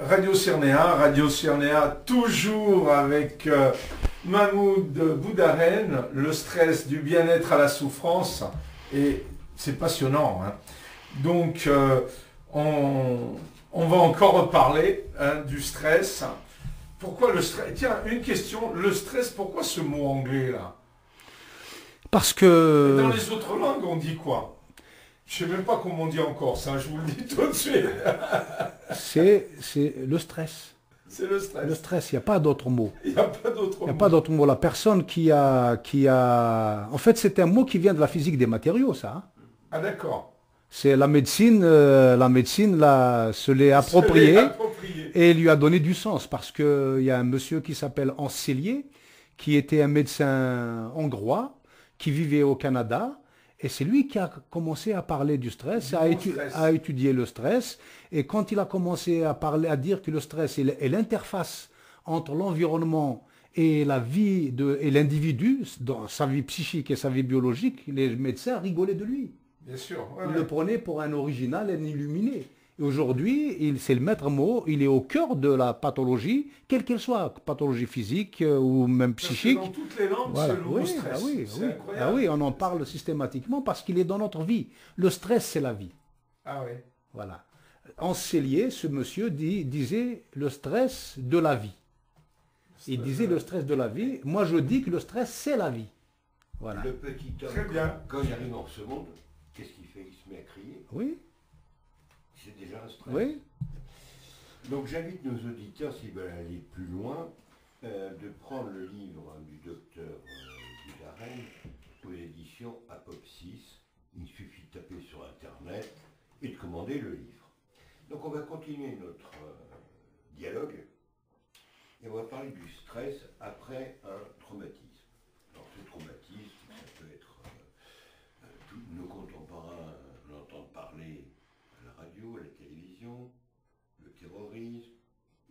Radio Cyrnéa, toujours avec Mahmoud Boudarène, le stress du bien-être à la souffrance, et c'est passionnant, hein. Donc, on va encore reparler, hein, du stress. Pourquoi le stress? Tiens, une question, le stress, pourquoi ce mot anglais là? Parce que... Dans les autres langues, on dit quoi? Je ne sais même pas comment on dit encore ça, je vous le dis tout de suite. c'est le stress. C'est le stress. Le stress, il n'y a pas d'autre mot. Il n'y a pas d'autre mot. Il n'y a pas d'autre mot. La personne qui a... En fait, c'est un mot qui vient de la physique des matériaux, ça, hein. Ah d'accord. C'est la médecine se l'est appropriée et lui a donné du sens. Parce qu'il y a un monsieur qui s'appelle Ancelier, qui était un médecin hongrois, qui vivait au Canada. Et c'est lui qui a commencé à parler du stress, à étudier le stress. Et quand il a commencé à dire que le stress est l'interface entre l'environnement et la vie et l'individu, dans sa vie psychique et sa vie biologique, les médecins rigolaient de lui. Bien sûr. Ils le prenaient pour un original, un illuminé. Et aujourd'hui, c'est le maître mot, il est au cœur de la pathologie, quelle qu'elle soit, pathologie physique ou même psychique. Dans toutes les langues, voilà. c'est le mot stress. C'est incroyable. Ah oui, on en parle systématiquement parce qu'il est dans notre vie. Le stress, c'est la vie. Ah oui. Voilà. Ancelier, ce monsieur disait le stress de la vie. Il disait le stress de la vie. Moi, je dis que le stress, c'est la vie. Voilà. Le petit homme, très bien. Quand il arrive en seconde, qu'est-ce qu'il fait? Il se met à crier. Oui. C'est déjà un stress. Oui. Donc j'invite nos auditeurs, s'ils veulent aller plus loin, de prendre le livre du docteur Boudarène aux éditions Apopsis. Il suffit de taper sur Internet et de commander le livre. Donc on va continuer notre dialogue et on va parler du stress après un traumatisme. Alors ce traumatisme, ça peut être tous nos contemporains l'entendent parler à la radio, à la télévision, le terrorisme,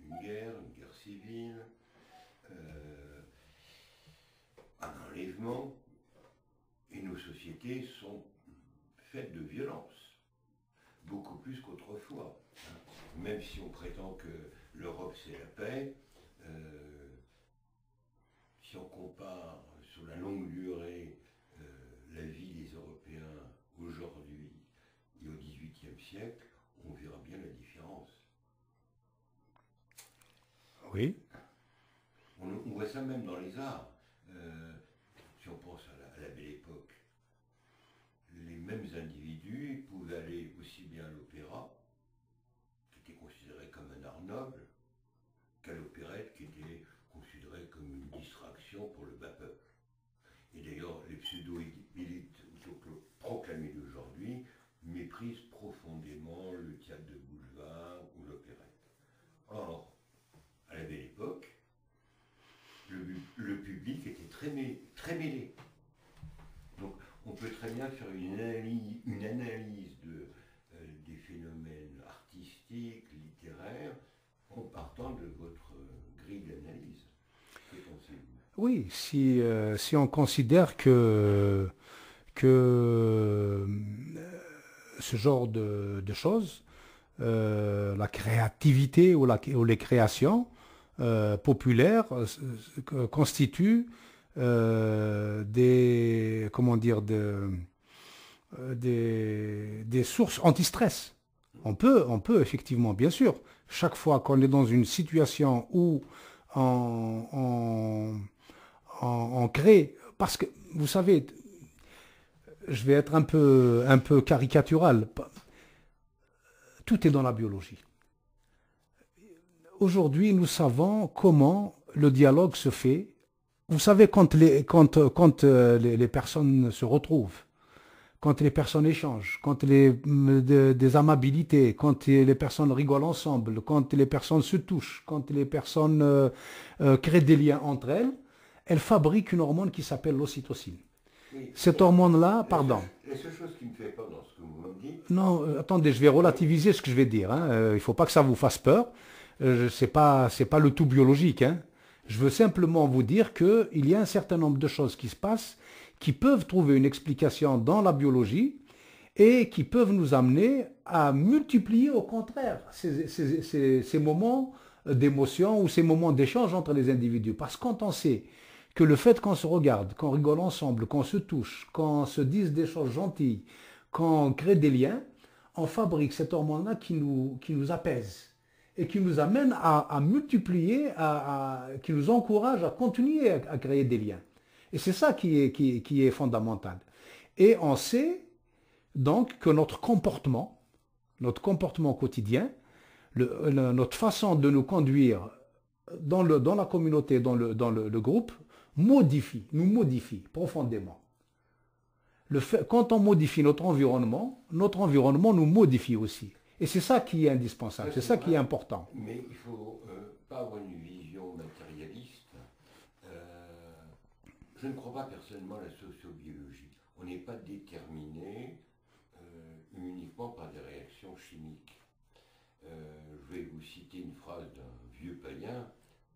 une guerre civile, un enlèvement, et nos sociétés sont faites de violence, beaucoup plus qu'autrefois. Même si on prétend que l'Europe c'est la paix, si on compare sur la longue durée la vie des Européens aujourd'hui et au XVIIIe siècle, on verra bien la différence. Oui. On voit ça même dans les arts. Si on pense à la belle époque, les mêmes individus pouvaient aller aussi bien à l'opéra, qui était considéré comme un art noble, qu'à l'opérette, qui était considéré comme une distraction pour le bas peuple. Et d'ailleurs, les pseudo-élites proclamées d'aujourd'hui méprisent profondément le théâtre de boulevard ou l'opérette. Or, à la belle époque, le public était très mêlé. Donc, on peut très bien faire une analyse des phénomènes artistiques, littéraires, en partant de votre grille d'analyse. Que pensez-vous? Oui, si on considère que ce genre de choses, la créativité ou les créations populaires constituent des sources anti-stress. On peut effectivement, bien sûr, chaque fois qu'on est dans une situation où on crée, parce que vous savez, je vais être un peu caricatural, tout est dans la biologie. Aujourd'hui, nous savons comment le dialogue se fait. Vous savez, quand les personnes se retrouvent, quand les personnes échangent, quand des amabilités, quand les personnes rigolent ensemble, quand les personnes se touchent, quand les personnes créent des liens entre elles, elles fabriquent une hormone qui s'appelle l'ocytocine. Oui, cette hormone-là, pardon. La seule chose qui me fait peur dans ce que vous me dites... Non, attendez, je vais relativiser ce que je vais dire. Hein. Il ne faut pas que ça vous fasse peur. C'est pas le tout biologique. Hein. Je veux simplement vous dire qu'il y a un certain nombre de choses qui se passent qui peuvent trouver une explication dans la biologie et qui peuvent nous amener à multiplier au contraire ces moments d'émotion ou ces moments d'échange entre les individus. Parce que quand on sait que le fait qu'on se regarde, qu'on rigole ensemble, qu'on se touche, qu'on se dise des choses gentilles, qu'on crée des liens, on fabrique cette hormone-là qui nous apaise et qui nous amène à multiplier, qui nous encourage à continuer à créer des liens. Et c'est ça qui est fondamental. Et on sait donc que notre comportement quotidien, notre façon de nous conduire dans la communauté, dans le groupe, nous modifie profondément. Quand on modifie notre environnement nous modifie aussi. Et c'est ça qui est indispensable, c'est ça qui est important. Mais il ne faut pas avoir une vision matérialiste. Je ne crois pas personnellement à la sociobiologie. On n'est pas déterminé uniquement par des réactions chimiques. Je vais vous citer une phrase d'un vieux païen,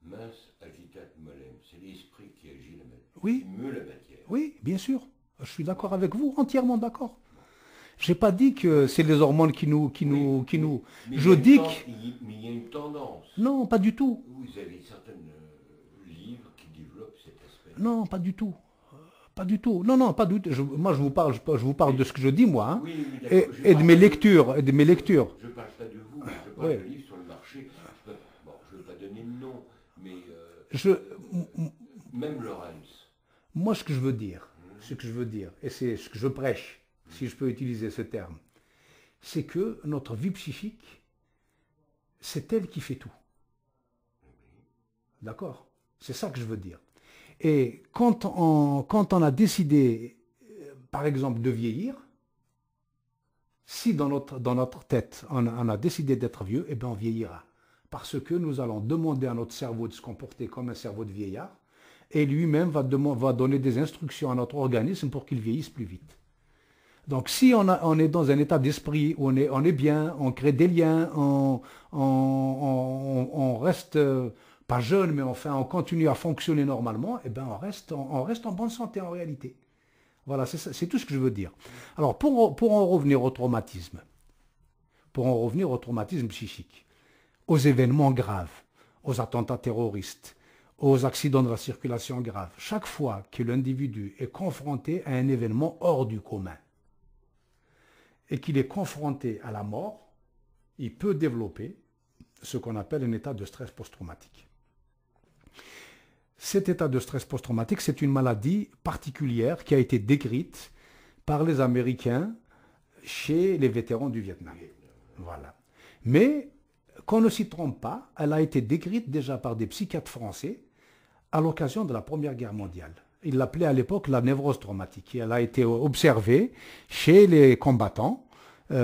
mince agitat molem. C'est l'esprit qui agit la matière, Oui. qui meut la matière. Oui, bien sûr. Je suis d'accord avec vous, entièrement d'accord. J'ai pas dit que c'est les hormones qui nous. Mais Je dis que. Mais il y a une tendance. Non, pas du tout. Vous avez certains livres qui développent cet aspect. Non, pas du tout. Pas du tout. Non, pas du tout. Moi, je vous parle de ce que je dis, moi. Hein, Oui, et de mes lectures. Je ne parle pas de vous, mais je parle de livres sur le marché. Je ne veux pas donner de nom, mais même Lorenz. Moi, ce que je veux dire, et c'est ce que je prêche, si je peux utiliser ce terme, c'est que notre vie psychique, c'est elle qui fait tout. D'accord? C'est ça que je veux dire. Et quand on a décidé, par exemple, de vieillir, si dans notre tête, on a décidé d'être vieux, eh bien on vieillira. Parce que nous allons demander à notre cerveau de se comporter comme un cerveau de vieillard, et lui-même va donner des instructions à notre organisme pour qu'il vieillisse plus vite. Donc si on est dans un état d'esprit où on est bien, on crée des liens, on reste pas jeune, mais enfin on continue à fonctionner normalement, et ben on reste en bonne santé en réalité. Voilà, c'est tout ce que je veux dire. Alors pour en revenir au traumatisme psychique, aux événements graves, aux attentats terroristes, aux accidents de la circulation graves, chaque fois que l'individu est confronté à un événement hors du commun et qu'il est confronté à la mort, il peut développer ce qu'on appelle un état de stress post-traumatique. Cet état de stress post-traumatique, c'est une maladie particulière qui a été décrite par les Américains chez les vétérans du Vietnam. Voilà. Mais qu'on ne s'y trompe pas, elle a été décrite déjà par des psychiatres français à l'occasion de la Première Guerre mondiale. Ils l'appelaient à l'époque la névrose traumatique. Et elle a été observée chez les combattants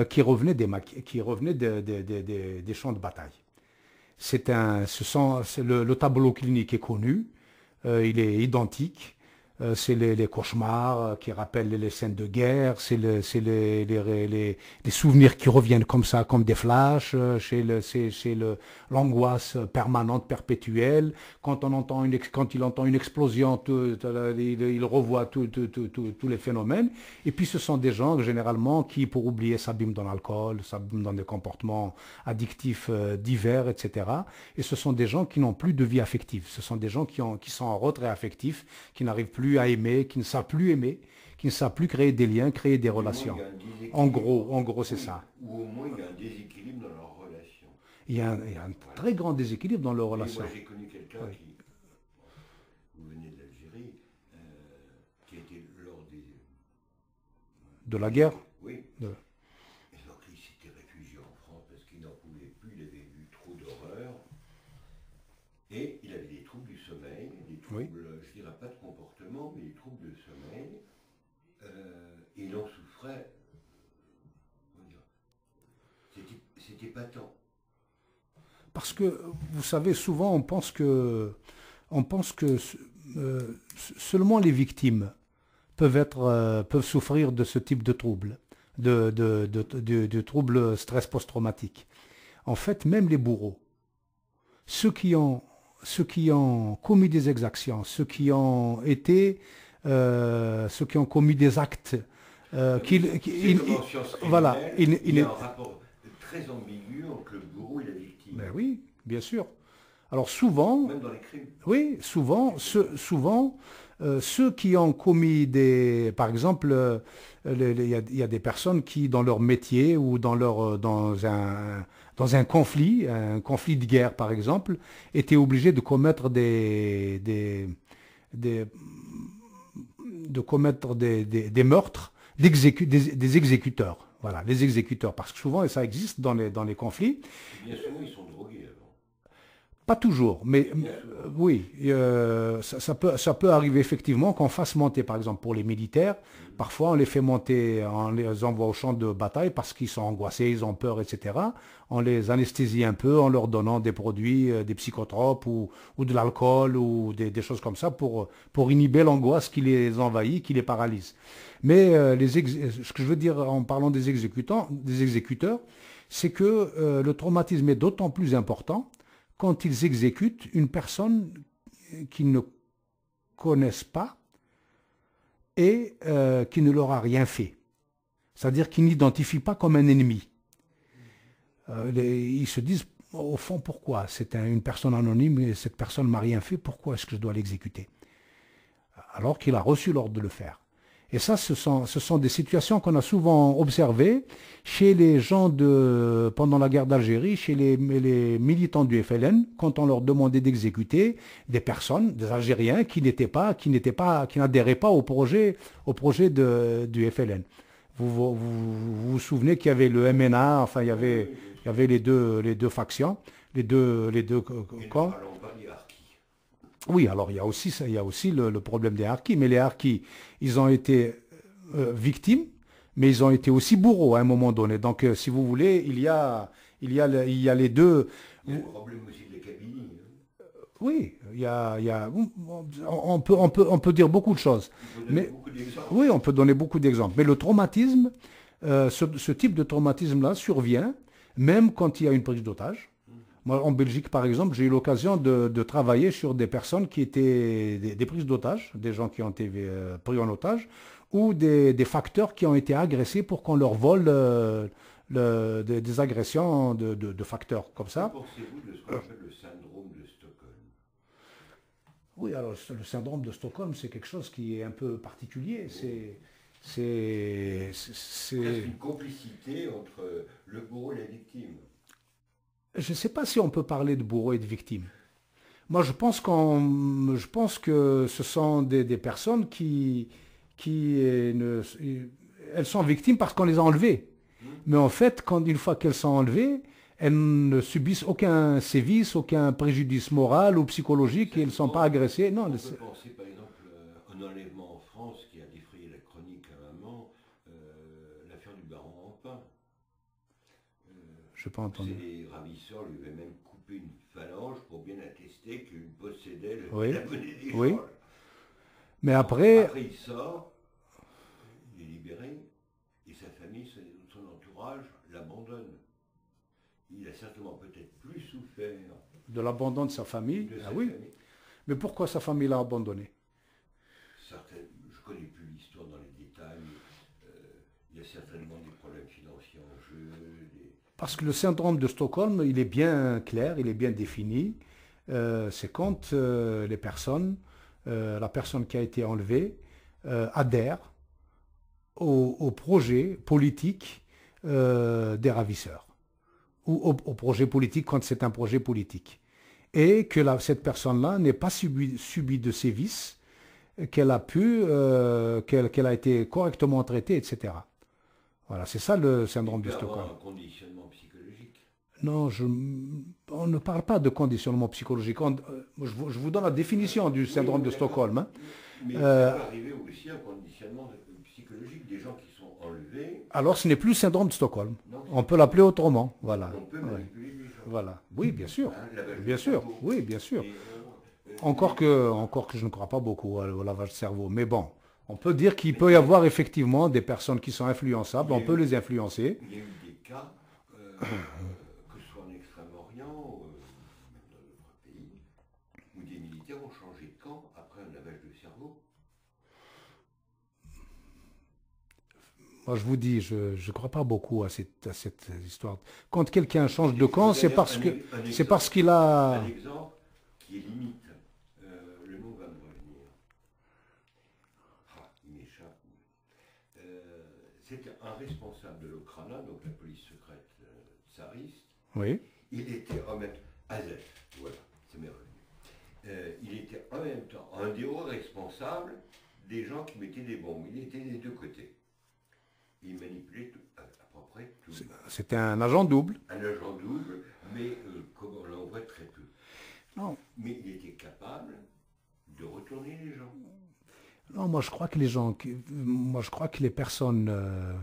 qui revenaient des champs de bataille. Le tableau clinique est connu, il est identique. C'est les cauchemars qui rappellent les scènes de guerre, c'est les souvenirs qui reviennent comme ça, comme des flashs, c'est l'angoisse permanente, perpétuelle. Quand il entend une explosion, il revoit tous les phénomènes. Et puis ce sont des gens généralement qui, pour oublier, s'abîment dans l'alcool, s'abîment dans des comportements addictifs divers, etc. Et ce sont des gens qui n'ont plus de vie affective. Ce sont des gens qui sont en retrait affectif, qui n'arrivent plus à aimer, qui ne savent plus aimer, qui ne savent plus créer des liens, créer des relations. En gros, c'est ça. Ou au moins, il y a un déséquilibre dans leurs relations. Il y a un très grand déséquilibre dans leurs relations. Moi, j'ai connu quelqu'un qui, vous venez de l'Algérie, qui a été lors de la guerre. Oui. Et donc, il s'était réfugié en France parce qu'il n'en pouvait plus, il avait vu trop d'horreur. Et il avait des troubles du sommeil, des troubles, je ne dirais pas de comportement, mais des troubles de sommeil. Et il en souffrait, c'était patent. Parce que, vous savez, souvent on pense que seulement les victimes peuvent souffrir de ce type de troubles, de troubles stress post-traumatique. En fait, même les bourreaux, ceux qui ont commis des exactions, ceux qui ont commis des actes Voilà, il y a un rapport très ambigu entre le bourreau et la victime. Ben oui, bien sûr. Alors souvent, même dans les crimes. oui, ceux qui ont commis des, par exemple, il y a des personnes qui, dans leur métier ou dans un conflit de guerre par exemple, étaient obligés de commettre des- de commettre des meurtres des exécuteurs. Voilà, les exécuteurs, parce que souvent, et ça existe dans les conflits. Bien souvent, ils sont drogués avant. Pas toujours, mais oui, ça peut arriver effectivement qu'on fasse monter, par exemple pour les militaires, parfois on les fait monter, on les envoie au champ de bataille parce qu'ils sont angoissés, ils ont peur, etc. On les anesthésie un peu en leur donnant des produits, des psychotropes ou de l'alcool ou des choses comme ça pour inhiber l'angoisse qui les envahit, qui les paralyse. Mais ce que je veux dire en parlant des exécuteurs, c'est que le traumatisme est d'autant plus important quand ils exécutent une personne qu'ils ne connaissent pas et qui ne leur a rien fait. C'est-à-dire qu'ils n'identifient pas comme un ennemi. Ils se disent, au fond, pourquoi? C'est une personne anonyme et cette personne ne m'a rien fait, pourquoi est-ce que je dois l'exécuter? Alors qu'il a reçu l'ordre de le faire. Et ça, ce sont des situations qu'on a souvent observées chez les gens pendant la guerre d'Algérie, chez les militants du FLN, quand on leur demandait d'exécuter des personnes, des Algériens qui n'adhéraient pas au projet du FLN. Vous souvenez qu'il y avait le MNA, enfin il y avait les deux factions, les deux camps. Oui, alors il y a aussi le problème des harkis, mais les harkis, ils ont été victimes, mais ils ont été aussi bourreaux à un moment donné. Donc, si vous voulez, il y a les deux. Il y a le problème aussi de la Kabylie. Oui, on peut dire beaucoup de choses. Mais, oui, on peut donner beaucoup d'exemples. Mais le traumatisme, ce type de traumatisme-là survient même quand il y a une prise d'otage. Moi, en Belgique, par exemple, j'ai eu l'occasion de travailler sur des personnes qui étaient des prises d'otages, des gens qui ont été pris en otage, ou des facteurs qui ont été agressés pour qu'on leur vole des agressions de facteurs comme ça. Que pensez-vous de ce qu'on appelle le syndrome de Stockholm? Oui, alors le syndrome de Stockholm, c'est quelque chose qui est un peu particulier. C'est une complicité entre le bourreau et la victime. Je ne sais pas si on peut parler de bourreau et de victime. Moi, je pense que ce sont des personnes elles sont victimes parce qu'on les a enlevées. Mais en fait, une fois qu'elles sont enlevées, elles ne subissent aucun sévice, aucun préjudice moral ou psychologique et elles ne sont pas agressées. Non, on peut penser par exemple un enlèvement en France qui a défrayé la chronique à un moment, l'affaire du baron Rampin. Je n'ai pas entendu. Les ravisseurs lui avaient même coupé une phalange pour bien attester qu'il possédait la monnaie d'échange. Oui. Mais après, il sort, il est libéré, et sa famille, son entourage l'abandonne. Il a certainement peut-être plus souffert de l'abandon de sa famille. Oui. Mais pourquoi sa famille l'a abandonné? Je ne connais plus l'histoire dans les détails. Il y a certainement des problèmes financiers en jeu. Parce que le syndrome de Stockholm, il est bien clair, il est bien défini. C'est quand la personne qui a été enlevée adhère au projet politique des ravisseurs. Ou au projet politique quand c'est un projet politique. Et que cette personne-là n'ait pas subi de sévices, qu'elle a été correctement traitée, etc. Voilà, c'est ça le syndrome de Stockholm. Un conditionnement psychologique. Non, on ne parle pas de conditionnement psychologique. Je vous donne la définition du syndrome de Stockholm. Hein. Mais ça peut arriver aussi un conditionnement psychologique des gens qui sont enlevés. Alors ce n'est plus syndrome de Stockholm. Non, on peut l'appeler autrement. Voilà. On peut manipuler les gens. Voilà. Oui, bien sûr. Bien sûr. Oui, bien sûr. Et, encore que je ne crois pas beaucoup au lavage de cerveau. Mais bon. On peut dire qu'il peut y avoir effectivement des personnes qui sont influençables, on peut les influencer. Il y a eu des cas, que ce soit en Extrême-Orient, dans notre pays, où des militaires ont changé de camp après un lavage de cerveau. Moi, je vous dis, je ne crois pas beaucoup à cette histoire. Quand quelqu'un change de camp, c'est parce qu'il a... Un exemple qui est limite. Le nom va me revenir. Ah, il m'échappe. C'était un responsable de l'Okrana, donc la police secrète tsariste. Oui. Il était en même temps... Azef, voilà, c'est merveilleux. Il était en même temps un des hauts responsables des gens qui mettaient des bombes. Il était des deux côtés. Il manipulait à peu près tout. C'était un agent double. Un agent double, mais comme on l'en voit très peu. Non. Mais il était capable de retourner les gens. Non, moi je crois que les personnes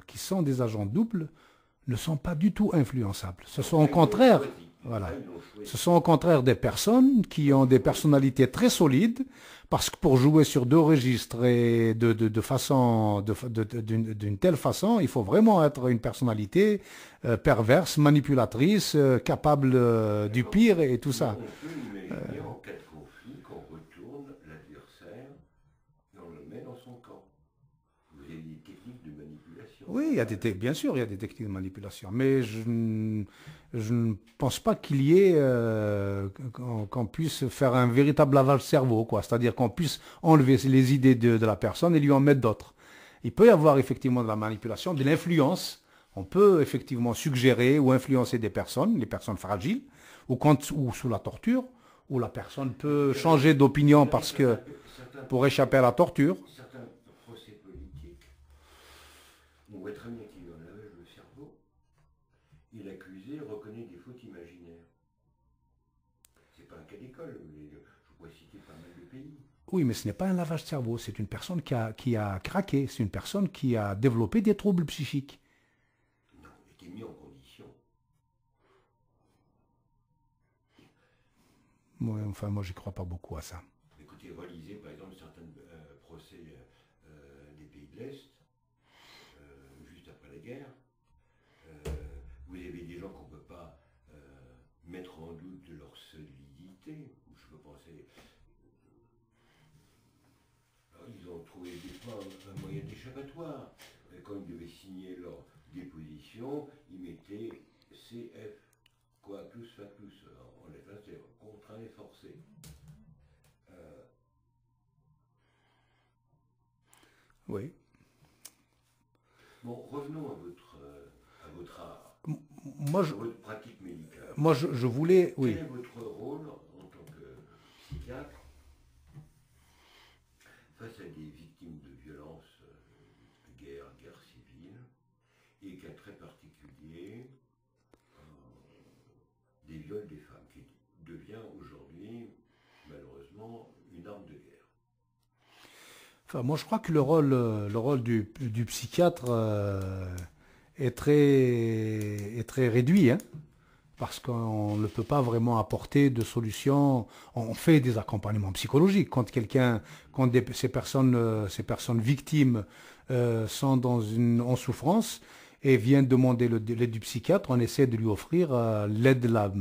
qui sont des agents doubles ne sont pas du tout influençables. Ce sont au contraire, voilà, ce sont au contraire des personnes qui ont des personnalités très solides, parce que pour jouer sur deux registres et d'une telle façon, il faut vraiment être une personnalité perverse, manipulatrice, capable du pire et tout ça. On peut imaginer en cas de conflit qu'on retourne l'adversaire et on le met dans son camp. Vous avez des techniques de manipulation. Oui, bien sûr, il y a des techniques de manipulation, mais je ne pense pas qu'il y ait qu'on puisse faire un véritable lavage de cerveau, quoi. C'est-à-dire qu'on puisse enlever les idées de la personne et lui en mettre d'autres. Il peut y avoir effectivement de la manipulation, de l'influence. On peut effectivement suggérer ou influencer des personnes, les personnes fragiles, ou sous la torture, où la personne peut changer d'opinion pour échapper à la torture. Certains procès politiques, on voit très bien qu'il en lavage le cerveau, et l'accusé reconnaît des fautes imaginaires. C'est pas un cas d'école, je pourrais citer pas mal de pays. Oui, mais ce n'est pas un lavage de cerveau, c'est une personne qui a craqué, c'est une personne qui a développé des troubles psychiques. Non, il était mis en condition. Moi, j'y crois pas beaucoup à ça. Écoutez, relisez par exemple certains procès des pays de l'Est, juste après la guerre. Vous avez des gens qu'on ne peut pas mettre en doute de leur solidité. Je peux penser. Ils ont trouvé des fois un moyen d'échappatoire. Quand ils devaient signer leur déposition, ils mettaient CF, coactus factus. En fait, c'est contraint et forcé. Oui. Bon, revenons à votre art, Moi, à votre pratique médicale. Moi, je voulais... Oui. Quel est votre rôle en tant que psychiatre face à des victimes de violences, guerre civile, et cas très particulier, des viols des femmes, qui devient aujourd'hui, malheureusement, une arme de guerre. Enfin, moi, je crois que le rôle du psychiatre est très réduit, hein, parce qu'on ne peut pas vraiment apporter de solutions. On fait des accompagnements psychologiques quand ces personnes victimes sont en souffrance et viennent demander l'aide du psychiatre, on essaie de lui offrir l'aide la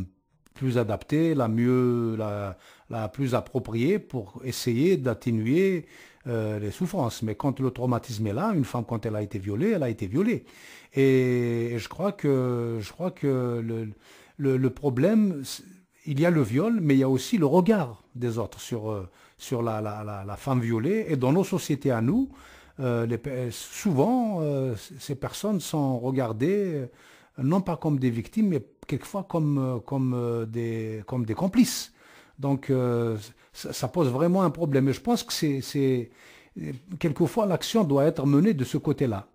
plus adaptée, la plus appropriée pour essayer d'atténuer les souffrances. Mais quand le traumatisme est là, une femme, quand elle a été violée, elle a été violée. Et je crois que le problème, il y a le viol, mais il y a aussi le regard des autres sur la femme violée. Et dans nos sociétés à nous, souvent, ces personnes sont regardées non pas comme des victimes, mais quelquefois comme des complices. Donc, ça pose vraiment un problème. Et je pense que quelquefois, l'action doit être menée de ce côté-là.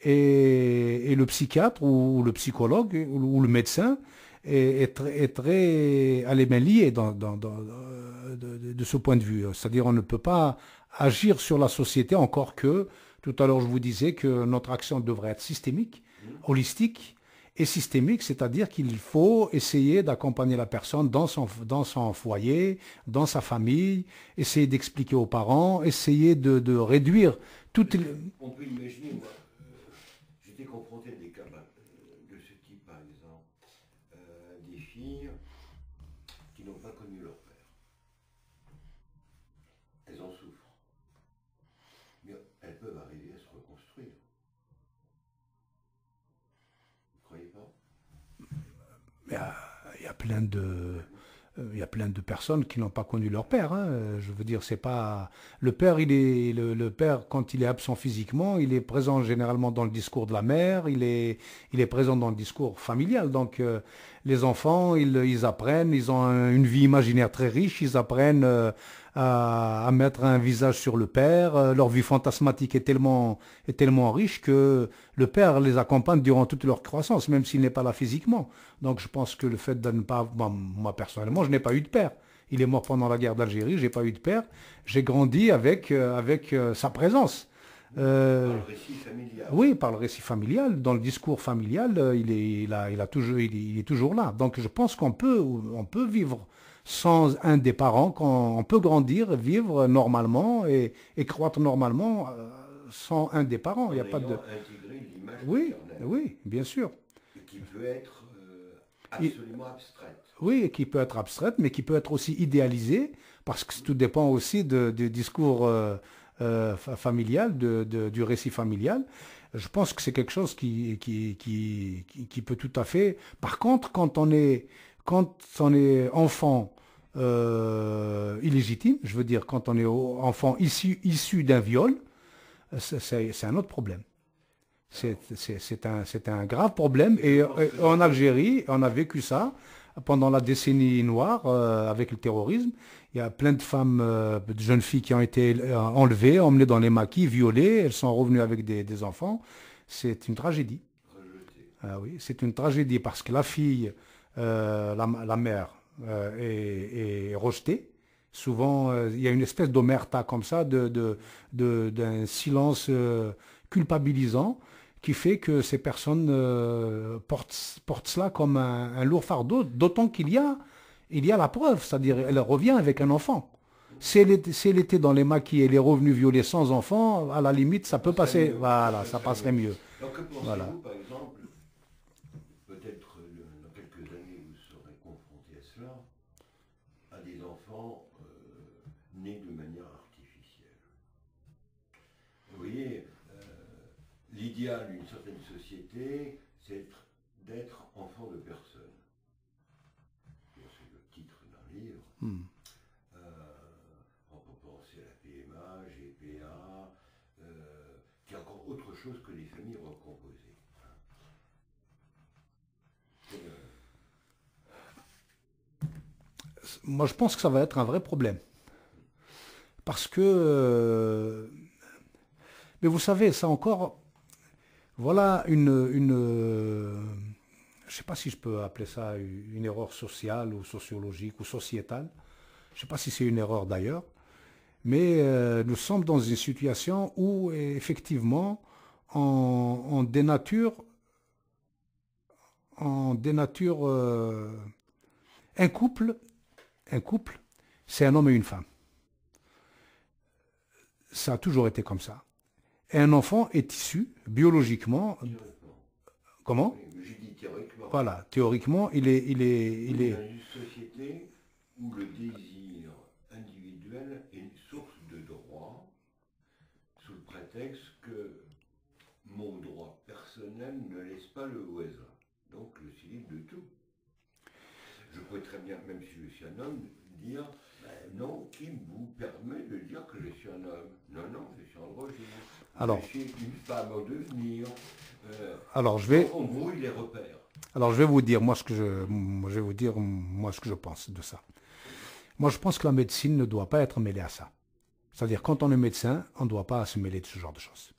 Et le psychiatre ou le psychologue ou le médecin est très à les mains liées de ce point de vue. C'est-à-dire on ne peut pas agir sur la société, encore que, tout à l'heure je vous disais que notre action devrait être systémique, holistique, et systémique, c'est-à-dire qu'il faut essayer d'accompagner la personne dans son foyer, dans sa famille, essayer d'expliquer aux parents, essayer de réduire toutes les... On peut imaginer, moi, j'étais confronté à des cas de ce type, par exemple, des filles qui n'ont pas connu leur père. Elles en souffrent. Mais elles peuvent arriver à se reconstruire. y a plein de... Il y a plein de personnes qui n'ont pas connu leur père, hein. Je veux dire, c'est pas le père. Le père, quand il est absent physiquement, il est présent généralement dans le discours de la mère. Il est présent dans le discours familial. Donc, les enfants, ils apprennent. Ils ont une vie imaginaire très riche. Ils apprennent à mettre un visage sur le père. Leur vie fantasmatique est tellement riche que le père les accompagne durant toute leur croissance, même s'il n'est pas là physiquement. Donc je pense que le fait de ne pas... Bon, moi personnellement, je n'ai pas eu de père. Il est mort pendant la guerre d'Algérie, je n'ai pas eu de père. J'ai grandi avec sa présence. Par le récit familial. Oui, par le récit familial. Dans le discours familial, il est toujours là. Donc je pense qu'on peut vivre sans un des parents, on peut grandir, vivre normalement et croître normalement sans un des parents. Il n'y a pas de... Intégrer l'image Oui, paternelle. oui, bien sûr. Et qui peut être absolument abstraite. Oui, et qui peut être abstraite, mais qui peut être aussi idéalisée, parce que tout dépend aussi du discours familial, du récit familial. Je pense que c'est quelque chose qui peut tout à fait... Par contre, quand on est enfant illégitime, je veux dire, quand on est enfant issu d'un viol, c'est un autre problème. C'est un grave problème. Et en Algérie, on a vécu ça pendant la décennie noire avec le terrorisme. Il y a plein de femmes, de jeunes filles qui ont été enlevées, emmenées dans les maquis, violées. Elles sont revenues avec des enfants. C'est une tragédie. Ah oui, c'est une tragédie parce que la fille, la mère, est rejetée. Souvent, il y a une espèce d'omerta comme ça, d'un silence culpabilisant qui fait que ces personnes portent cela comme un lourd fardeau, d'autant qu'il y a la preuve, c'est-à-dire elle revient avec un enfant. Si elle était dans les maquis et elle est revenue violée sans enfant, à la limite, ça peut passer. Voilà, ça passerait mieux. Donc que pensez-vous, Voilà. par exemple, peut-être dans quelques années vous serez confronté à cela, à des enfants nés de manière artificielle. Vous voyez, l'idéal d'une certaine société, c'est d'être enfant de personne. C'est le titre d'un livre. On peut penser à la PMA, GPA, qui est encore autre chose que les familles recomposées. Moi, je pense que ça va être un vrai problème. Parce que... mais vous savez, ça encore... Voilà je ne sais pas si je peux appeler ça une erreur sociale ou sociologique ou sociétale. Je ne sais pas si c'est une erreur d'ailleurs. Mais nous sommes dans une situation où, effectivement, on dénature un couple. Un couple, c'est un homme et une femme. Ça a toujours été comme ça. Et un enfant est issu biologiquement. Théoriquement. Comment? J'ai dit théoriquement. Voilà, théoriquement, il est. Dans une société où le désir individuel est une source de droit, sous le prétexte que mon droit personnel ne laisse pas le voisin. Donc je suis libre de tout. Je peux très bien, même si je suis un homme, dire non, qui vous permet de dire que je suis un homme? Non, je suis androgyne. Alors, je suis une femme en devenir. Alors on brouille les repères. Alors je vais vous dire moi ce que je pense de ça. Moi je pense que la médecine ne doit pas être mêlée à ça. C'est-à-dire quand on est médecin, on ne doit pas se mêler de ce genre de choses.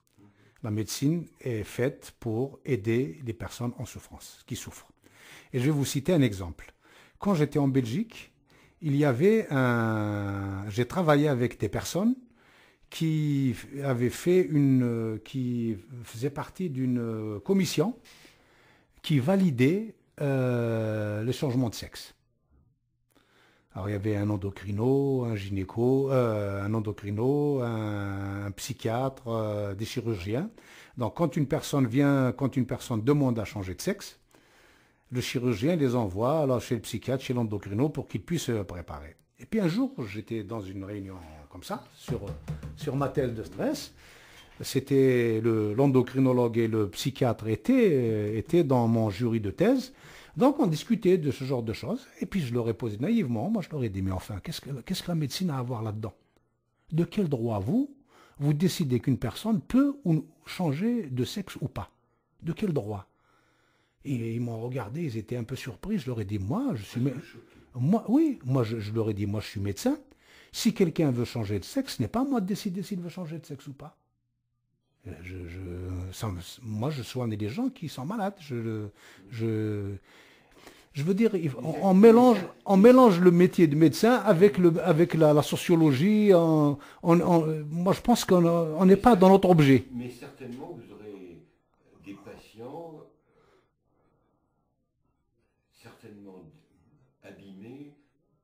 La médecine est faite pour aider les personnes en souffrance, qui souffrent. Et je vais vous citer un exemple. Quand j'étais en Belgique, j'ai travaillé avec des personnes qui faisaient partie d'une commission qui validait les changements de sexe. Alors il y avait un endocrino, un gynéco, un psychiatre, des chirurgiens. Donc quand une personne demande à changer de sexe, le chirurgien les envoie alors chez le psychiatre, chez l'endocrino pour qu'ils puissent se préparer. Et puis un jour, j'étais dans une réunion comme ça, sur ma thèse de stress. C'était l'endocrinologue et le psychiatre étaient dans mon jury de thèse. Donc on discutait de ce genre de choses, et puis je leur ai posé naïvement, moi je leur ai dit, mais enfin, qu'est-ce que la médecine a à voir là-dedans? De quel droit vous décidez qu'une personne peut ou changer de sexe ou pas? De quel droit? Et ils m'ont regardé, ils étaient un peu surpris, je leur ai dit, moi je suis... je leur ai dit, moi je suis médecin, si quelqu'un veut changer de sexe, ce n'est pas à moi de décider s'il veut changer de sexe ou pas. Moi, je soigne les gens qui sont malades. Je veux dire, on mélange le métier de médecin avec la sociologie. Moi, je pense qu'on n'est pas dans notre objet. Mais certainement, vous aurez des patients certainement abîmés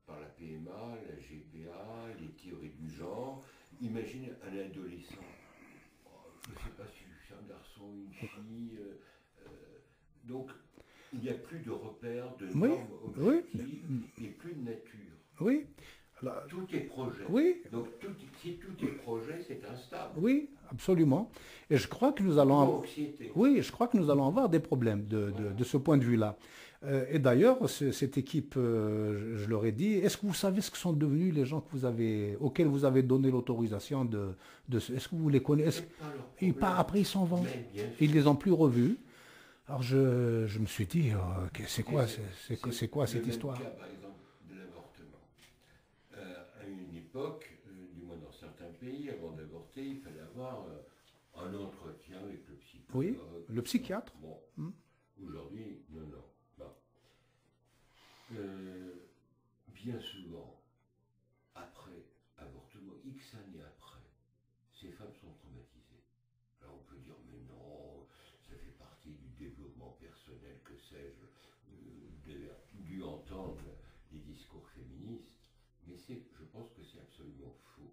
par la PMA, la GPA, les théories du genre. Imaginez un adolescent. Je ne sais pas si c'est un garçon, une fille. Donc, il n'y a plus de repères, de normes objectives et plus de nature. Oui. Tout est projet. Oui. Donc, si tout est projet, c'est instable. Oui, absolument. Et je crois que nous allons... je crois que nous allons avoir des problèmes de ce point de vue-là. Et d'ailleurs, cette équipe, je leur ai dit, est-ce que vous savez ce que sont devenus les gens auxquels vous avez donné l'autorisation est-ce que vous les connaissez? Après, ils s'en vont. Ils ne les ont plus revus. Alors, je me suis dit, c'est quoi cette histoire? Cas, par exemple, de l'avortement. À une époque, du moins dans certains pays, avant d'avorter, il fallait avoir un entretien avec le psychologue. Oui, le psychiatre. Bon. Aujourd'hui, non. Bien souvent, après avortement, X années après, ces femmes sont traumatisées. Alors on peut dire, mais non, ça fait partie du développement personnel, que sais-je, dû entendre les discours féministes, mais je pense que c'est absolument faux.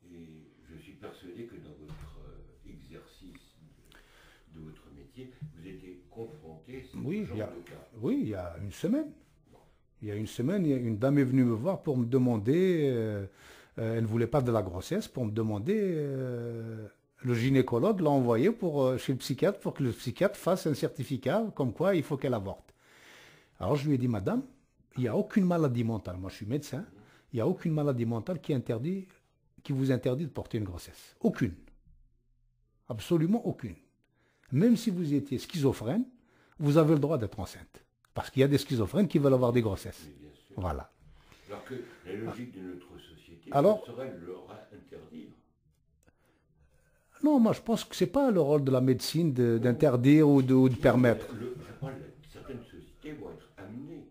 Et je suis persuadé que dans votre exercice de votre métier, vous étiez confronté à ce genre de cas. Oui, il y a une semaine. Il y a une semaine, une dame est venue me voir pour me demander, elle ne voulait pas de la grossesse, pour me demander, le gynécologue l'a envoyé chez le psychiatre pour que le psychiatre fasse un certificat comme quoi il faut qu'elle avorte. Alors je lui ai dit, madame, il n'y a aucune maladie mentale, moi je suis médecin, il n'y a aucune maladie mentale qui vous interdit de porter une grossesse. Aucune. Absolument aucune. Même si vous étiez schizophrène, vous avez le droit d'être enceinte. Parce qu'il y a des schizophrènes qui veulent avoir des grossesses. Voilà. Alors que la logique de notre société serait de leur interdire. Non, moi je pense que ce n'est pas le rôle de la médecine d'interdire ou de permettre. Je parle de certaines sociétés vont être amenées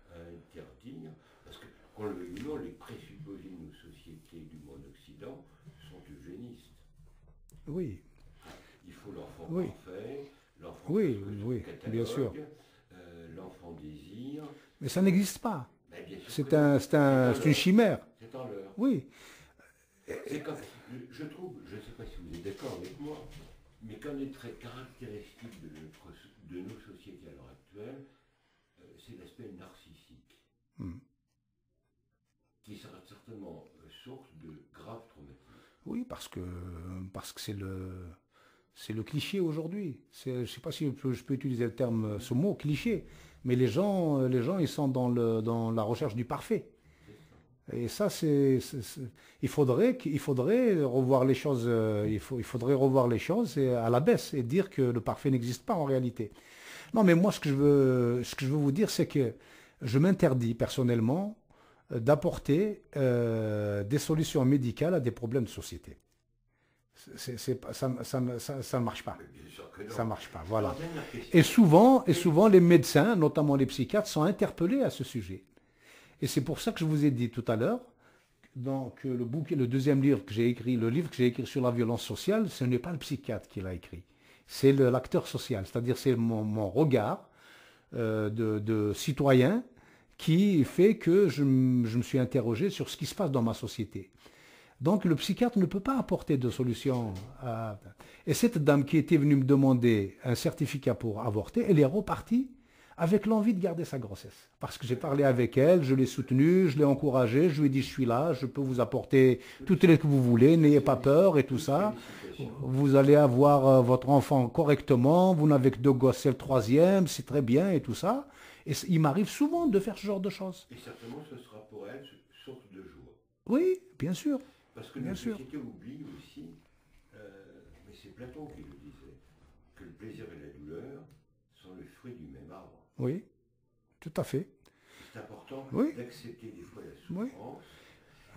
à interdire, parce que, qu'on le veuille ou non, les présupposés de nos sociétés du monde occident sont eugénistes. Oui. Il faut l'enfant parfait, l'enfant catalogue, bien sûr. L'enfant désir. Mais ça n'existe pas. C'est une chimère. C'est en l'heure. Oui. Je trouve, je ne sais pas si vous êtes d'accord avec moi, mais qu'un des traits caractéristiques de nos sociétés à l'heure actuelle, c'est l'aspect narcissique, qui sera certainement source de graves traumatismes. Oui, parce que c'est le cliché aujourd'hui. Je ne sais pas si je peux utiliser ce mot, cliché, mais les gens ils sont dans la recherche du parfait. Et ça, il faudrait revoir les choses. Il faudrait revoir les choses à la baisse et dire que le parfait n'existe pas en réalité. Non, mais moi, ce que je veux vous dire, c'est que je m'interdis personnellement d'apporter des solutions médicales à des problèmes de société. Ça ne marche pas. Ça ne marche pas, voilà. Et souvent, les médecins, notamment les psychiatres, sont interpellés à ce sujet. Et c'est pour ça que je vous ai dit tout à l'heure, donc le deuxième livre que j'ai écrit, le livre que j'ai écrit sur la violence sociale, ce n'est pas le psychiatre qui l'a écrit. C'est l'acteur social, c'est-à-dire c'est mon regard de citoyen qui fait que je me suis interrogé sur ce qui se passe dans ma société. Donc le psychiatre ne peut pas apporter de solution. Et cette dame qui était venue me demander un certificat pour avorter, elle est repartie avec l'envie de garder sa grossesse. Parce que j'ai parlé avec elle, je l'ai soutenue, je l'ai encouragée, je lui ai dit je suis là, je peux vous apporter toutes les que vous voulez, n'ayez pas peur et tout ça. Vous allez avoir votre enfant correctement, vous n'avez que 2 gosses, c'est le 3e, c'est très bien et tout ça. Et il m'arrive souvent de faire ce genre de choses. Et certainement ce sera pour elle une source de joie. Oui, bien sûr. Parce que notre société oublie aussi, mais c'est Platon qui le disait, que le plaisir et la douleur sont le fruit du même arbre. Oui, tout à fait. C'est important d'accepter des fois la souffrance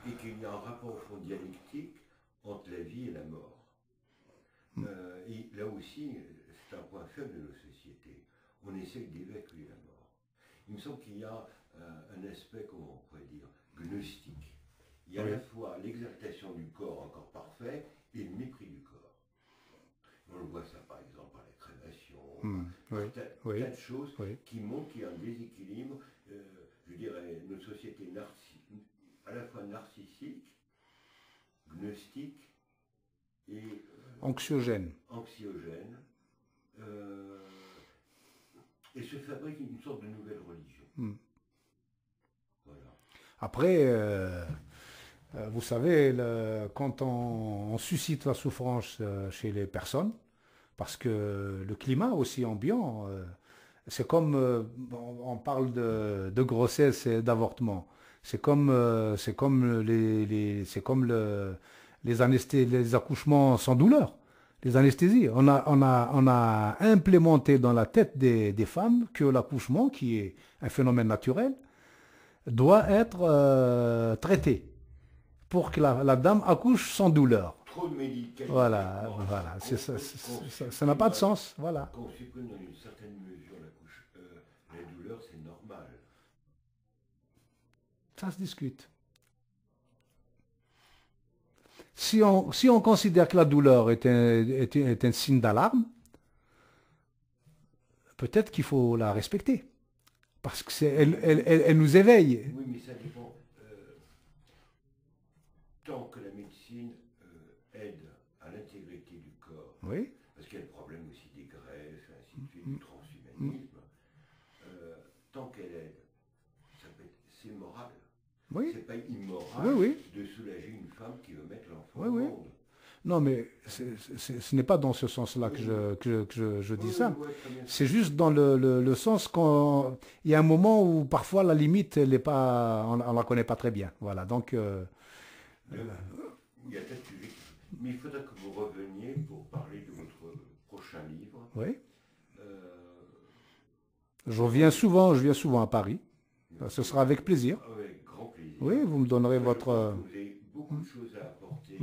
et qu'il y a un rapport au fond dialectique entre la vie et la mort. Et là aussi, c'est un point faible de nos sociétés. On essaye d'évacuer la mort. Il me semble qu'il y a un aspect, comment on pourrait dire, gnostique. Il y a à la fois l'exaltation du corps encore parfait et le mépris du corps. On le voit ça par exemple par la crémation, tas de choses qui montrent qu'il y a un déséquilibre, je dirais, nos sociétés à la fois narcissiques, gnostiques et anxiogènes. Et se fabrique une sorte de nouvelle religion. Voilà. Après, vous savez, quand on suscite la souffrance chez les personnes, parce que le climat aussi ambiant, c'est comme, on parle de grossesse et d'avortement, c'est comme les accouchements sans douleur. Les anesthésies. On a implémenté dans la tête des femmes que l'accouchement, qui est un phénomène naturel, doit être traité pour que la dame accouche sans douleur. Trop de médicaments. Voilà. Ça n'a pas de sens. Voilà. Quand on supprime dans une certaine mesure la douleur, c'est normal. Ça se discute. Si on considère que la douleur est un signe d'alarme, peut-être qu'il faut la respecter. Parce qu'elle nous éveille. Oui, mais ça dépend. Tant que la médecine aide à l'intégrité du corps, parce qu'il y a le problème aussi des graisses, ainsi de suite, du transhumanisme, tant qu'elle aide, c'est moral. C'est pas immoral de soulager une femme qui veut mettre l'enfant au monde. Non, mais ce n'est pas dans ce sens-là que je dis ça. C'est juste dans le sens qu'il y a un moment où parfois la limite, on ne la connaît pas très bien. Voilà, donc... il y a peut-être sujet, mais il faudra que vous reveniez pour parler de votre prochain livre. Oui. Je viens souvent à Paris. Ce sera avec plaisir. Avec grand plaisir. Oui, vous me donnerez votre... Vous avez beaucoup de choses à apporter.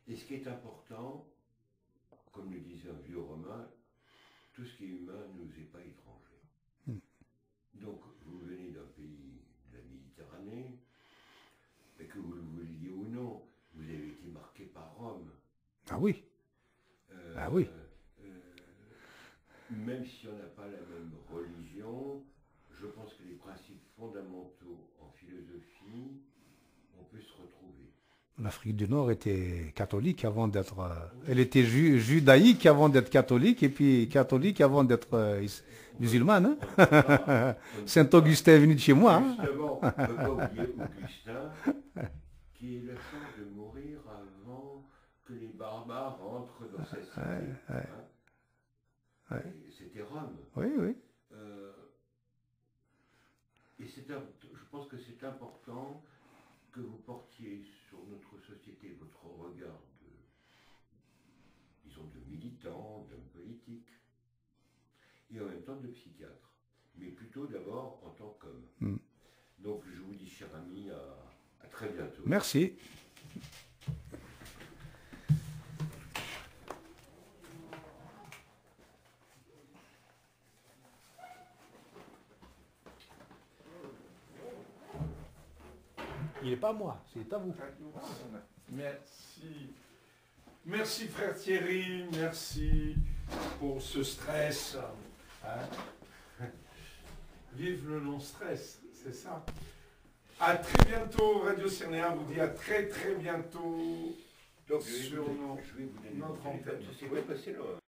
Et ce qui est important, comme le disait un vieux Romain, tout ce qui est humain ne nous est pas étranger. Donc, vous venez d'un pays de la Méditerranée, et que vous le vouliez ou non, vous avez été marqué par Rome. Ah oui. Même si on n'a pas la même religion, je pense que les principes fondamentaux en philosophie, on peut se retrouver. L'Afrique du Nord était catholique avant d'être... elle était judaïque avant d'être catholique, et puis catholique avant d'être musulmane. Hein. Saint-Augustin est venu de chez moi. Justement, on ne peut pas oublier Augustin, qui a eu la chance de mourir avant que les barbares rentrent dans sa cité. C'était Rome. Oui. Et je pense que c'est important que vous portiez sur notre société votre regard de militant, d'homme politique, et en même temps de psychiatre, mais plutôt d'abord en tant qu'homme. Donc je vous dis, cher ami, à très bientôt. Merci. Il n'est pas à moi, c'est à vous. Merci. Merci frère Thierry, merci pour ce stress. Hein. Vive le non-stress, c'est ça. À très bientôt, Radio Cernéa vous dit à très bientôt. Donc, sur je vais vous donner notre antenne. C'est pas passé là.